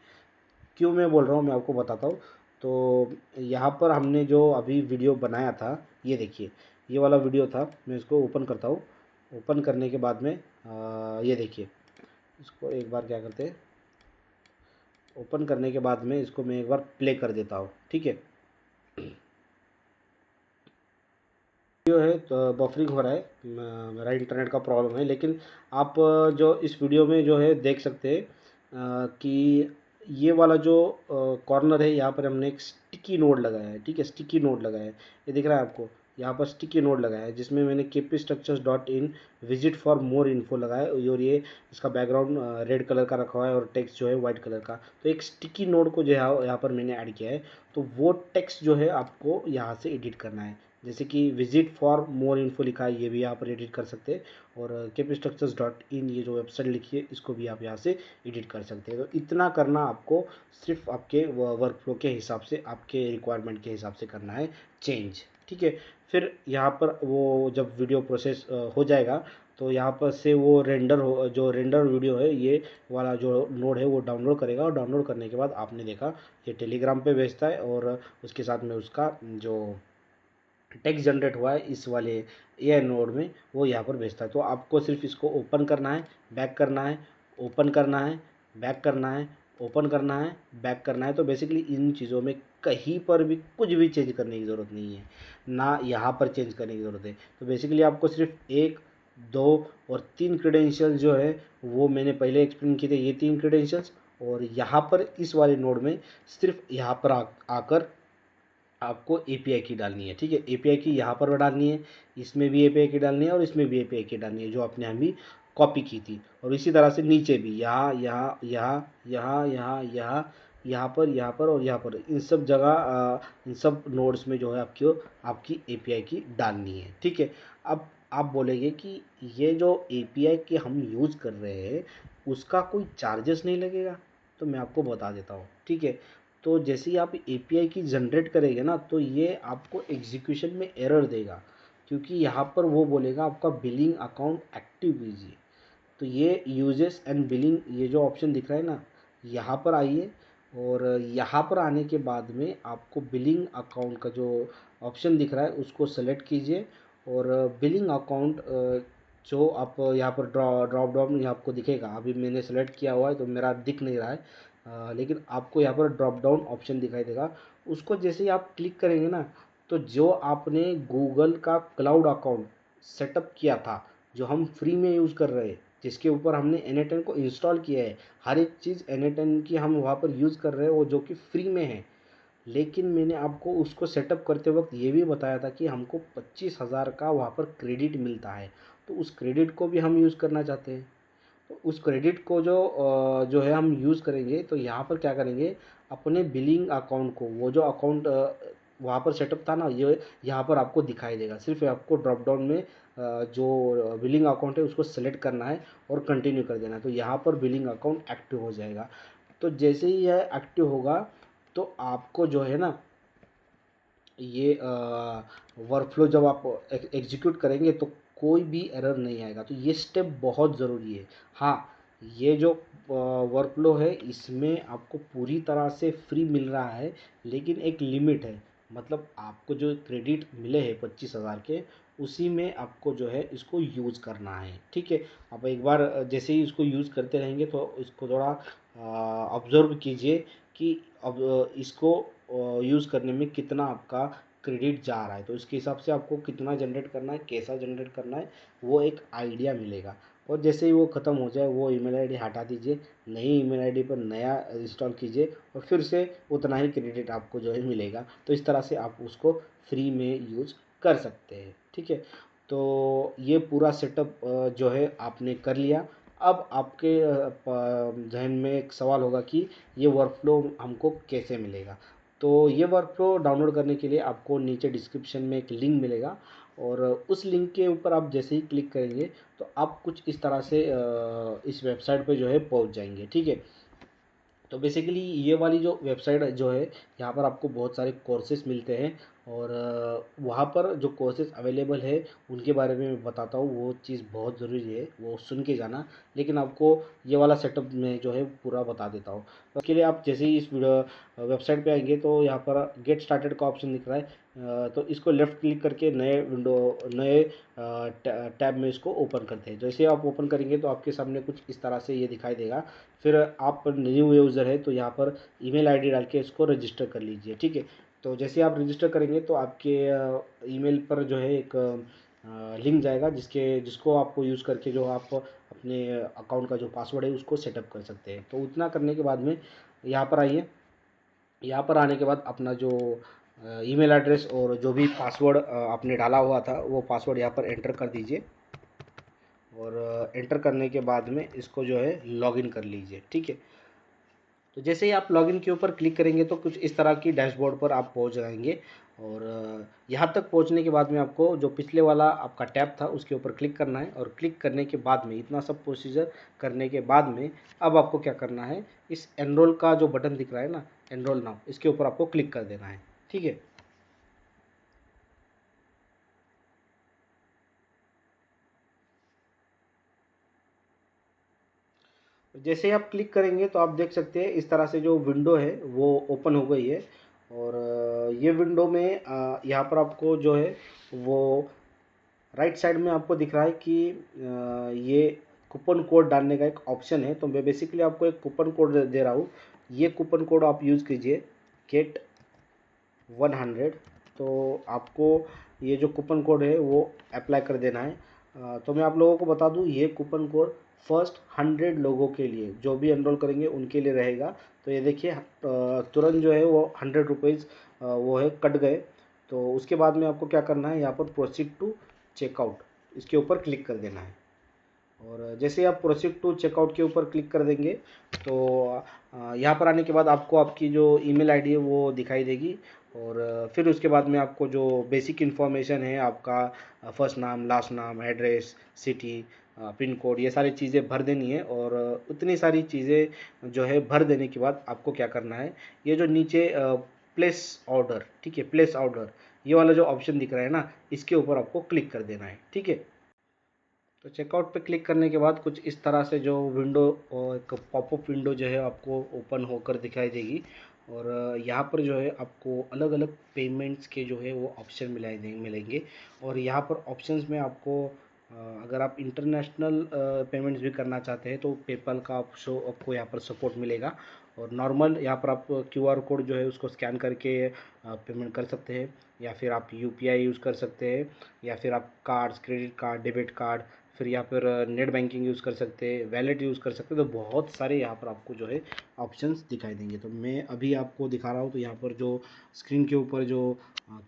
क्यों मैं बोल रहा हूँ मैं आपको बताता हूँ। तो यहाँ पर हमने जो अभी वीडियो बनाया था, ये देखिए, ये वाला वीडियो था। मैं इसको ओपन करता हूँ। ओपन करने के बाद में ये देखिए, इसको एक बार क्या करते हैं, ओपन करने के बाद में इसको मैं एक बार प्ले कर देता हूँ। ठीक है, वीडियो है तो बफरिंग हो रहा है, मेरा इंटरनेट का प्रॉब्लम है, लेकिन आप जो इस वीडियो में जो है देख सकते हैं कि ये वाला जो कॉर्नर है, यहाँ पर हमने एक स्टिकी नोड लगाया है। ठीक है, स्टिकी नोड लगाया है, ये दिख रहा है आपको, यहाँ पर स्टिकी नोड लगाया है, जिसमें मैंने KP structures dot in visit for more info लगाया है, और ये इसका बैकग्राउंड रेड कलर का रखा हुआ है और टेक्स्ट जो है वाइट कलर का। तो एक स्टिकी नोड को जो है यहाँ पर मैंने ऐड किया है, तो वो टेक्स्ट जो है आपको यहाँ से एडिट करना है। जैसे कि विजिट फॉर मोर इन्फो लिखा है, ये भी यहाँ पर एडिट कर सकते हैं, और केपी स्ट्रक्चर्स डॉट इन ये जो वेबसाइट लिखी है इसको भी आप यहाँ से एडिट कर सकते हैं। तो इतना करना आपको सिर्फ आपके वर्क फ्लो के हिसाब से, आपके रिक्वायरमेंट के हिसाब से करना है चेंज। ठीक है, फिर यहाँ पर वो जब वीडियो प्रोसेस हो जाएगा, तो यहाँ पर से वो जो रेंडर वीडियो है, ये वाला जो नोड है वो डाउनलोड करेगा, और डाउनलोड करने के बाद आपने देखा ये टेलीग्राम पे भेजता है, और उसके साथ में उसका जो टेक्स्ट जनरेट हुआ है इस वाले एआई नोड में, वो यहाँ पर भेजता है। तो आपको सिर्फ इसको ओपन करना है, बैक करना है, ओपन करना है, बैक करना है, ओपन करना है, बैक करना है। तो बेसिकली इन चीज़ों में कहीं पर भी कुछ भी चेंज करने की ज़रूरत नहीं है, ना यहाँ पर चेंज करने की ज़रूरत है। तो बेसिकली आपको सिर्फ 1, 2 और 3 क्रेडेंशियल जो है वो मैंने पहले एक्सप्लेन किए थे, ये 3 क्रेडेंशियल्स। और यहाँ पर इस वाले नोड में सिर्फ यहाँ पर आकर आपको एपीआई की डालनी है। ठीक है, एपीआई की यहाँ पर डालनी है, इसमें भी एपीआई की डालनी है और इसमें भी एपीआई की डालनी है, जो आपने अभी कॉपी की थी। और इसी तरह से नीचे भी यहाँ यहाँ यहाँ यहाँ यहाँ यहाँ यहाँ पर और यहाँ पर, इन सब जगह इन सब नोड्स में जो है आपकी एपीआई की डालनी है। ठीक है, अब आप बोलेंगे कि ये जो एपीआई के हम यूज़ कर रहे हैं उसका कोई चार्जेस नहीं लगेगा, तो मैं आपको बता देता हूँ। ठीक है, तो जैसे ही आप एपीआई की जनरेट करेंगे ना, तो ये आपको एग्जीक्यूशन में एरर देगा, क्योंकि यहाँ पर वो बोलेगा आपका बिलिंग अकाउंट एक्टिव कीजिए। तो ये यूजेस एंड बिलिंग, ये जो ऑप्शन दिख रहा है ना, यहाँ पर आइए और यहाँ पर आने के बाद में आपको बिलिंग अकाउंट का जो ऑप्शन दिख रहा है उसको सेलेक्ट कीजिए। और बिलिंग अकाउंट जो आप यहाँ पर ड्रॉप डाउन में आपको दिखेगा, अभी मैंने सेलेक्ट किया हुआ है तो मेरा दिख नहीं रहा है, लेकिन आपको यहाँ पर ड्रॉप डाउन ऑप्शन दिखाई देगा। उसको जैसे ही आप क्लिक करेंगे ना, तो जो आपने गूगल का क्लाउड अकाउंट सेटअप किया था, जो हम फ्री में यूज़ कर रहे हैं, जिसके ऊपर हमने N8N को इंस्टॉल किया है, हर एक चीज़ N8N की हम वहाँ पर यूज़ कर रहे हैं, वो जो कि फ्री में है। लेकिन मैंने आपको उसको सेटअप करते वक्त ये भी बताया था कि हमको 25,000 का वहाँ पर क्रेडिट मिलता है, तो उस क्रेडिट को भी हम यूज़ करना चाहते हैं। तो उस क्रेडिट को जो है हम यूज़ करेंगे, तो यहाँ पर क्या करेंगे, अपने बिलिंग अकाउंट को, वो जो अकाउंट वहाँ पर सेटअप था ना, ये यहाँ पर आपको दिखाई देगा। सिर्फ आपको ड्रॉप डाउन में जो बिलिंग अकाउंट है उसको सेलेक्ट करना है और कंटिन्यू कर देना है, तो यहाँ पर बिलिंग अकाउंट एक्टिव हो जाएगा। तो जैसे ही यह एक्टिव होगा, तो आपको जो है ना, ये वर्कफ्लो जब आप एग्जीक्यूट करेंगे तो कोई भी एरर नहीं आएगा। तो ये स्टेप बहुत ज़रूरी है। हाँ, ये जो वर्कफ्लो है इसमें आपको पूरी तरह से फ्री मिल रहा है, लेकिन एक लिमिट है। मतलब आपको जो क्रेडिट मिले हैं 25,000 के, उसी में आपको जो है इसको यूज़ करना है। ठीक है, आप एक बार जैसे ही इसको यूज़ करते रहेंगे तो इसको थोड़ा ऑब्जर्व कीजिए कि अब इसको यूज़ करने में कितना आपका क्रेडिट जा रहा है। तो इसके हिसाब से आपको कितना जनरेट करना है, कैसा जनरेट करना है, वो एक आइडिया मिलेगा। और जैसे ही वो ख़त्म हो जाए, वो ईमेल आईडी हटा दीजिए, नई ईमेल आईडी पर नया इंस्टॉल कीजिए और फिर से उतना ही क्रेडिट आपको जो है मिलेगा। तो इस तरह से आप उसको फ्री में यूज़ कर सकते हैं। ठीक है, तो ये पूरा सेटअप जो है आपने कर लिया। अब आपके जहन में एक सवाल होगा कि ये वर्कफ्लो हमको कैसे मिलेगा। तो ये वर्कफ्लो डाउनलोड करने के लिए आपको नीचे डिस्क्रिप्शन में एक लिंक मिलेगा, और उस लिंक के ऊपर आप जैसे ही क्लिक करेंगे तो आप कुछ इस तरह से इस वेबसाइट पे जो है पहुंच जाएंगे। ठीक है, तो बेसिकली ये वाली जो वेबसाइट जो है, यहाँ पर आपको बहुत सारे कोर्सेज मिलते हैं, और वहाँ पर जो कोर्सेज अवेलेबल है उनके बारे में मैं बताता हूँ। वो चीज़ बहुत ज़रूरी है, वो सुन के जाना। लेकिन आपको ये वाला सेटअप में जो है पूरा बता देता हूँ। तो उसके लिए आप जैसे ही इस वेबसाइट पे आएंगे तो यहाँ पर गेट स्टार्टेड का ऑप्शन दिख रहा है, तो इसको लेफ़्ट क्लिक करके नए टैब में इसको ओपन करते हैं। जैसे आप ओपन करेंगे तो आपके सामने कुछ इस तरह से ये दिखाई देगा। फिर आप न्यू यूज़र है तो यहाँ पर ईमेल आईडी डाल के इसको रजिस्टर कर लीजिए। ठीक है, तो जैसे आप रजिस्टर करेंगे तो आपके ईमेल पर जो है एक लिंक जाएगा, जिसको आपको यूज़ करके जो आप अपने अकाउंट का जो पासवर्ड है उसको सेटअप कर सकते हैं। तो उतना करने के बाद में यहाँ पर आइए। यहाँ पर आने के बाद अपना जो ईमेल एड्रेस और जो भी पासवर्ड आपने डाला हुआ था, वो पासवर्ड यहाँ पर एंटर कर दीजिए। और एंटर करने के बाद में इसको जो है लॉगिन कर लीजिए। ठीक है, तो जैसे ही आप लॉगिन के ऊपर क्लिक करेंगे तो कुछ इस तरह की डैशबोर्ड पर आप पहुंच जाएंगे। और यहाँ तक पहुंचने के बाद में आपको जो पिछले वाला आपका टैब था उसके ऊपर क्लिक करना है, और क्लिक करने के बाद में इतना सब प्रोसीजर करने के बाद में अब आपको क्या करना है, इस एनरोल का जो बटन दिख रहा है ना, एनरोल नाउ, इसके ऊपर आपको क्लिक कर देना है। ठीक है, जैसे ही आप क्लिक करेंगे तो आप देख सकते हैं इस तरह से जो विंडो है वो ओपन हो गई है। और ये विंडो में यहाँ पर आपको जो है वो राइट साइड में आपको दिख रहा है कि ये कूपन कोड डालने का एक ऑप्शन है। तो मैं बेसिकली आपको एक कूपन कोड दे रहा हूँ। ये कूपन कोड आप यूज़ कीजिए, गेट 100। तो आपको ये जो कूपन कोड है वो अप्लाई कर देना है। तो मैं आप लोगों को बता दूं, ये कूपन कोड फर्स्ट 100 लोगों के लिए, जो भी एनरोल करेंगे उनके लिए रहेगा। तो ये देखिए तुरंत जो है वो 100 रुपीज़ वो है कट गए। तो उसके बाद में आपको क्या करना है, यहाँ पर प्रोसीड टू चेकआउट, इसके ऊपर क्लिक कर देना है। और जैसे ही आप प्रोसीड टू चेकआउट के ऊपर क्लिक कर देंगे तो यहाँ पर आने के बाद आपको आपकी जो ईमेल आईडी है वो दिखाई देगी। और फिर उसके बाद में आपको जो बेसिक इन्फॉर्मेशन है, आपका फर्स्ट नाम, लास्ट नाम, एड्रेस, सिटी, पिन कोड, ये सारी चीज़ें भर देनी है। और उतनी सारी चीज़ें जो है भर देने के बाद आपको क्या करना है, ये जो नीचे प्लेस ऑर्डर, ठीक है, प्लेस ऑर्डर, ये वाला जो ऑप्शन दिख रहा है ना, इसके ऊपर आपको क्लिक कर देना है। ठीक है, तो चेकआउट पे क्लिक करने के बाद कुछ इस तरह से जो विंडो, एक पॉपअप विंडो जो है आपको ओपन होकर दिखाई देगी। और यहाँ पर जो है आपको अलग अलग पेमेंट्स के जो है वो ऑप्शन मिलेंगे। और यहाँ पर ऑप्शंस में आपको अगर आप इंटरनेशनल पेमेंट्स भी करना चाहते हैं तो पेपल का आपको यहाँ पर सपोर्ट मिलेगा। और नॉर्मल यहाँ पर आप क्यूआर कोड जो है उसको स्कैन करके पेमेंट कर सकते हैं, या फिर आप यूपीआई यूज़ कर सकते हैं, या फिर आप cards, credit card, debit card, फिर यहाँ पर नेट बैंकिंग यूज़ कर सकते हैं, वैलेट यूज़ कर सकते हैं। तो बहुत सारे यहाँ पर आपको जो है ऑप्शंस दिखाई देंगे। तो मैं अभी आपको दिखा रहा हूँ। तो यहाँ पर जो स्क्रीन के ऊपर जो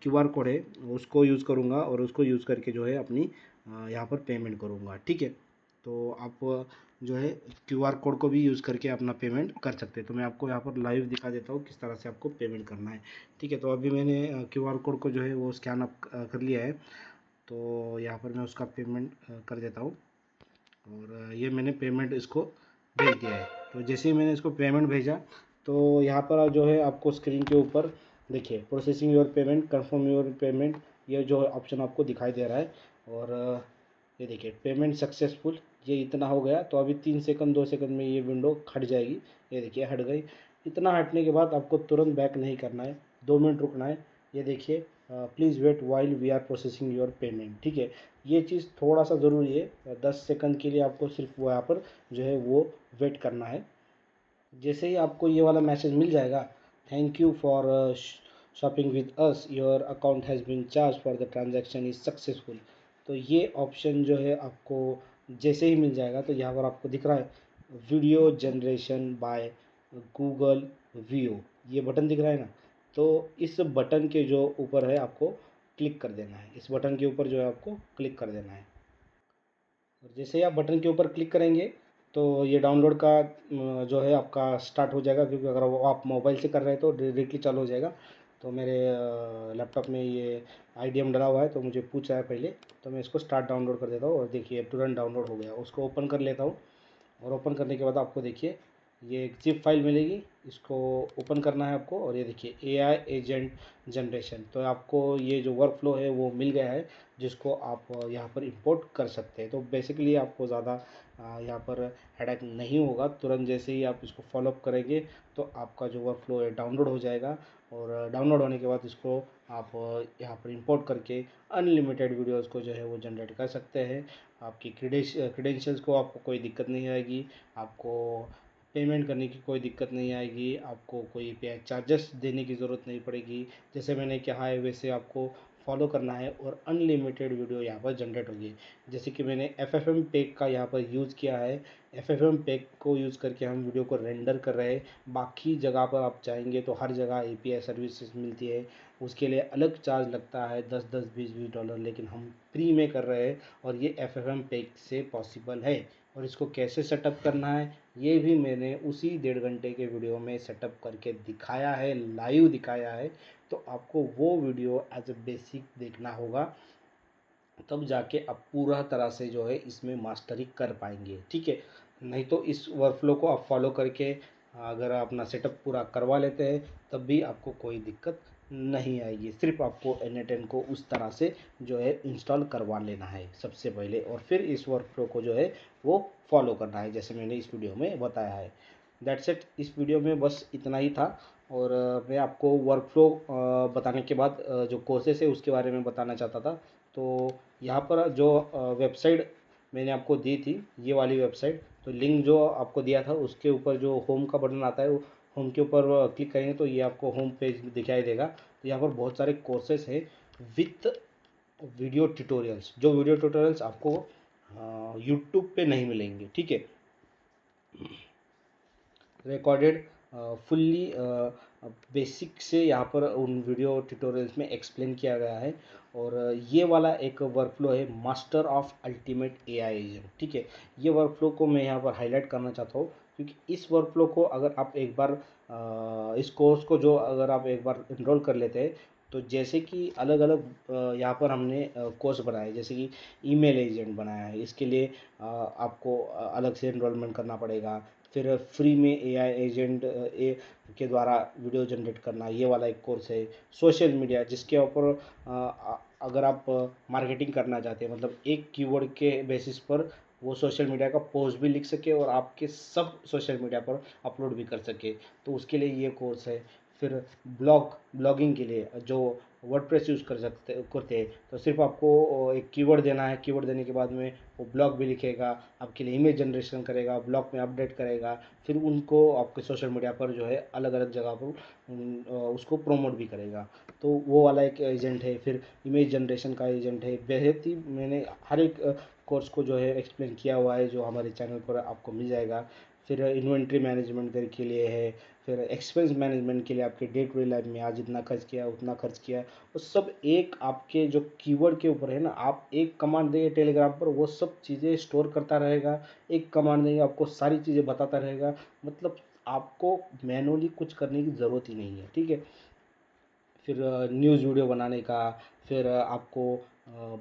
क्यूआर कोड है उसको यूज़ करूँगा, और उसको यूज़ करके जो है अपनी यहाँ पर पेमेंट करूँगा। ठीक है, तो आप जो है क्यूआर कोड को भी यूज़ करके अपना पेमेंट कर सकते हैं। तो मैं आपको यहाँ पर लाइव दिखा देता हूँ किस तरह से आपको पेमेंट करना है। ठीक है, तो अभी मैंने क्यूआर कोड को जो है वो स्कैन अप कर लिया है। तो यहाँ पर मैं उसका पेमेंट कर देता हूँ। और ये मैंने पेमेंट इसको भेज दिया है। तो जैसे ही मैंने इसको पेमेंट भेजा, तो यहाँ पर जो है आपको स्क्रीन के ऊपर देखिए processing your payment, confirm your payment, ये जो ऑप्शन आपको दिखाई दे रहा है। और ये देखिए पेमेंट सक्सेसफुल, ये इतना हो गया। तो अभी 3 सेकंड 2 सेकंड में ये विंडो हट जाएगी। ये देखिए हट गई। इतना हटने के बाद आपको तुरंत बैक नहीं करना है, 2 मिनट रुकना है। ये देखिए please wait while we are processing your payment. ठीक है, ये चीज़ थोड़ा सा ज़रूरी है। 10 सेकंड के लिए आपको सिर्फ वो यहाँ पर जो है वो वेट करना है। जैसे ही आपको ये वाला मैसेज मिल जाएगा, thank you for shopping with us, your account has been charge for the transaction is successful. तो ये ऑप्शन जो है आपको जैसे ही मिल जाएगा, तो यहाँ पर आपको दिख रहा है video generation by Google Veo, ये बटन दिख रहा है ना। तो इस बटन के जो ऊपर है आपको क्लिक कर देना है, इस बटन के ऊपर जो है आपको क्लिक कर देना है। और जैसे ही आप बटन के ऊपर क्लिक करेंगे तो ये डाउनलोड का जो है आपका स्टार्ट हो जाएगा। क्योंकि अगर वो आप मोबाइल से कर रहे हैं तो डायरेक्टली चालू हो जाएगा। तो मेरे लैपटॉप में ये आईडीएम डला हुआ है, तो मुझे पूछ रहा है पहले। तो मैं इसको स्टार्ट डाउनलोड कर देता हूँ, और देखिए तुरंत डाउनलोड हो गया। उसको ओपन कर लेता हूँ। और ओपन करने के बाद आपको देखिए ये एक जिप फाइल मिलेगी, इसको ओपन करना है आपको। और ये देखिए एआई एजेंट जनरेशन, तो आपको ये जो वर्क फ्लो है वो मिल गया है, जिसको आप यहाँ पर इंपोर्ट कर सकते हैं। तो बेसिकली आपको ज़्यादा यहाँ पर हेडेक नहीं होगा। तुरंत जैसे ही आप इसको फॉलोअप करेंगे तो आपका जो वर्क फ्लो है डाउनलोड हो जाएगा। और डाउनलोड होने के बाद इसको आप यहाँ पर इंपोर्ट करके अनलिमिटेड वीडियोज़ को जो है वो जनरेट कर सकते हैं। आपकी क्रीडेंशियल्स को आपको कोई दिक्कत नहीं आएगी, आपको पेमेंट करने की कोई दिक्कत नहीं आएगी, आपको कोई पे चार्जेस देने की ज़रूरत नहीं पड़ेगी। जैसे मैंने कहा है वैसे आपको फॉलो करना है, और अनलिमिटेड वीडियो यहाँ पर जनरेट होगी। जैसे कि मैंने एफ पैक का यहाँ पर यूज़ किया है। एफ पैक को यूज़ करके हम वीडियो को रेंडर कर रहे हैं। बाकी जगह पर आप चाहेंगे तो हर जगह एपीआई सर्विसेज मिलती है, उसके लिए अलग चार्ज लगता है 10-10 20-20 डॉलर, लेकिन हम फ्री में कर रहे हैं। और ये एफ पैक से पॉसिबल है। और इसको कैसे सेटअप करना है ये भी मैंने उसी 1.5 घंटे के वीडियो में सेटअप करके दिखाया है, लाइव दिखाया है। तो आपको वो वीडियो एज ए बेसिक देखना होगा, तब जाके आप पूरा तरह से जो है इसमें मास्टरी कर पाएंगे। ठीक है, नहीं तो इस वर्कफ्लो को आप फॉलो करके अगर आप अपना सेटअप पूरा करवा लेते हैं तब भी आपको कोई दिक्कत नहीं आएगी। सिर्फ आपको N8N को उस तरह से जो है इंस्टॉल करवा लेना है सबसे पहले, और फिर इस वर्कफ्लो को जो है वो फॉलो करना है जैसे मैंने इस वीडियो में बताया है। दैट्स इट, इस वीडियो में बस इतना ही था। और मैं आपको वर्कफ्लो बताने के बाद जो कोर्सेस है उसके बारे में बताना चाहता था। तो यहाँ पर जो वेबसाइट मैंने आपको दी थी, ये वाली वेबसाइट, तो लिंक जो आपको दिया था उसके ऊपर जो होम का बटन आता है, वो होम के ऊपर क्लिक करेंगे तो ये आपको होम पेज दिखाई देगा। तो यहाँ पर बहुत सारे कोर्सेस हैं विथ वीडियो ट्यूटोरियल्स, जो वीडियो ट्यूटोरियल्स आपको यूट्यूब पे नहीं मिलेंगे, ठीक है, रिकॉर्डेड फुल्ली बेसिक से यहाँ पर उन वीडियो ट्यूटोरियल्स में एक्सप्लेन किया गया है। और ये वाला एक वर्कफ्लो है master of ultimate AI agent, ठीक है। ये वर्कफ्लो को मैं यहाँ पर हाईलाइट करना चाहता हूँ क्योंकि इस वर्कफ्लो को अगर आप एक बार इस कोर्स को जो अगर आप एक बार इनरोल कर लेते हैं, तो जैसे कि अलग अलग यहाँ पर हमने कोर्स बनाए, जैसे कि ईमेल एजेंट बनाया है, इसके लिए आपको अलग से इनरोलमेंट करना पड़ेगा। फिर फ्री में एआई एजेंट के द्वारा वीडियो जनरेट करना, ये वाला एक कोर्स है। सोशल मीडिया, जिसके ऊपर अगर आप मार्केटिंग करना चाहते हैं, मतलब एक कीवर्ड के बेसिस पर वो सोशल मीडिया का पोस्ट भी लिख सके और आपके सब सोशल मीडिया पर अपलोड भी कर सके, तो उसके लिए ये कोर्स है। फिर ब्लॉगिंग के लिए जो वर्डप्रेस यूज़ करते हैं, तो सिर्फ आपको एक कीवर्ड देना है, कीवर्ड देने के बाद में वो ब्लॉग भी लिखेगा, आपके लिए इमेज जनरेशन करेगा, ब्लॉग में अपडेट करेगा, फिर उनको आपके सोशल मीडिया पर जो है अलग अलग जगह पर उसको प्रमोट भी करेगा। तो वो वाला एक एजेंट है। फिर इमेज जनरेशन का एजेंट है। बेहद ही मैंने हर एक कोर्स को जो है एक्सप्लेन किया हुआ है, जो हमारे चैनल पर आपको मिल जाएगा। फिर इन्वेंट्री मैनेजमेंट के लिए है। फिर एक्सपेंस मैनेजमेंट के लिए आपके डे टू डे लाइफ में आज इतना खर्च किया, उतना खर्च किया, वो सब एक आपके जो कीवर्ड के ऊपर है ना, आप एक कमांड देंगे टेलीग्राम पर, वो सब चीज़ें स्टोर करता रहेगा। एक कमांड देंगे, आपको सारी चीज़ें बताता रहेगा। मतलब आपको मैनुअली कुछ करने की ज़रूरत ही नहीं है, ठीक है। फिर न्यूज़ वीडियो बनाने का, फिर आपको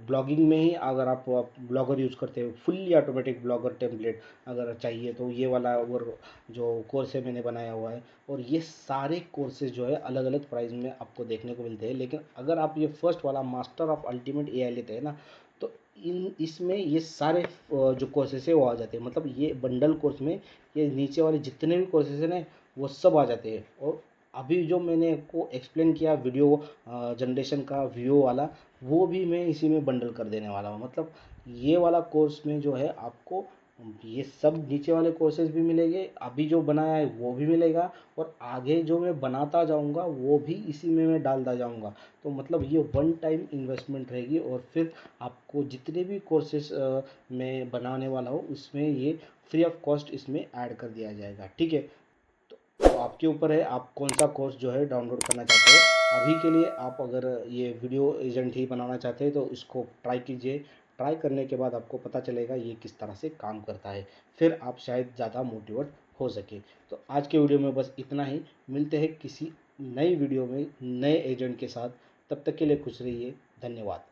ब्लॉगिंग में ही अगर आप ब्लॉगर यूज़ करते हो, फुल्ली ऑटोमेटिक ब्लॉगर टेम्पलेट अगर चाहिए, तो ये वाला और जो कोर्स है मैंने बनाया हुआ है। और ये सारे कोर्सेज जो है अलग अलग प्राइस में आपको देखने को मिलते हैं, लेकिन अगर आप ये फर्स्ट वाला मास्टर ऑफ अल्टीमेट एआई लेते हैं ना, तो इन इसमें ये सारे जो कोर्सेज है वो आ जाते हैं। मतलब ये बंडल कोर्स में ये नीचे वाले जितने भी कोर्सेज हैं ना, वो सब आ जाते हैं। और अभी जो मैंने आपको एक्सप्लेन किया वीडियो जनरेशन का व्यू वाला, वो भी मैं इसी में बंडल कर देने वाला हूँ। मतलब ये वाला कोर्स में जो है आपको ये सब नीचे वाले कोर्सेज भी मिलेंगे, अभी जो बनाया है वो भी मिलेगा, और आगे जो मैं बनाता जाऊंगा वो भी इसी में मैं डालता जाऊंगा। तो मतलब ये वन टाइम इन्वेस्टमेंट रहेगी, और फिर आपको जितने भी कोर्सेज मैं बनाने वाला हूँ उसमें ये फ्री ऑफ कॉस्ट इसमें ऐड कर दिया जाएगा, ठीक है। तो आपके ऊपर है आप कौन सा कोर्स जो है डाउनलोड करना चाहते हो। अभी के लिए आप अगर ये वीडियो एजेंट ही बनाना चाहते हैं तो इसको ट्राई कीजिए। ट्राई करने के बाद आपको पता चलेगा ये किस तरह से काम करता है, फिर आप शायद ज़्यादा मोटिवेट हो सके। तो आज के वीडियो में बस इतना ही। मिलते हैं किसी नई वीडियो में नए एजेंट के साथ। तब तक के लिए खुश रहिए। धन्यवाद।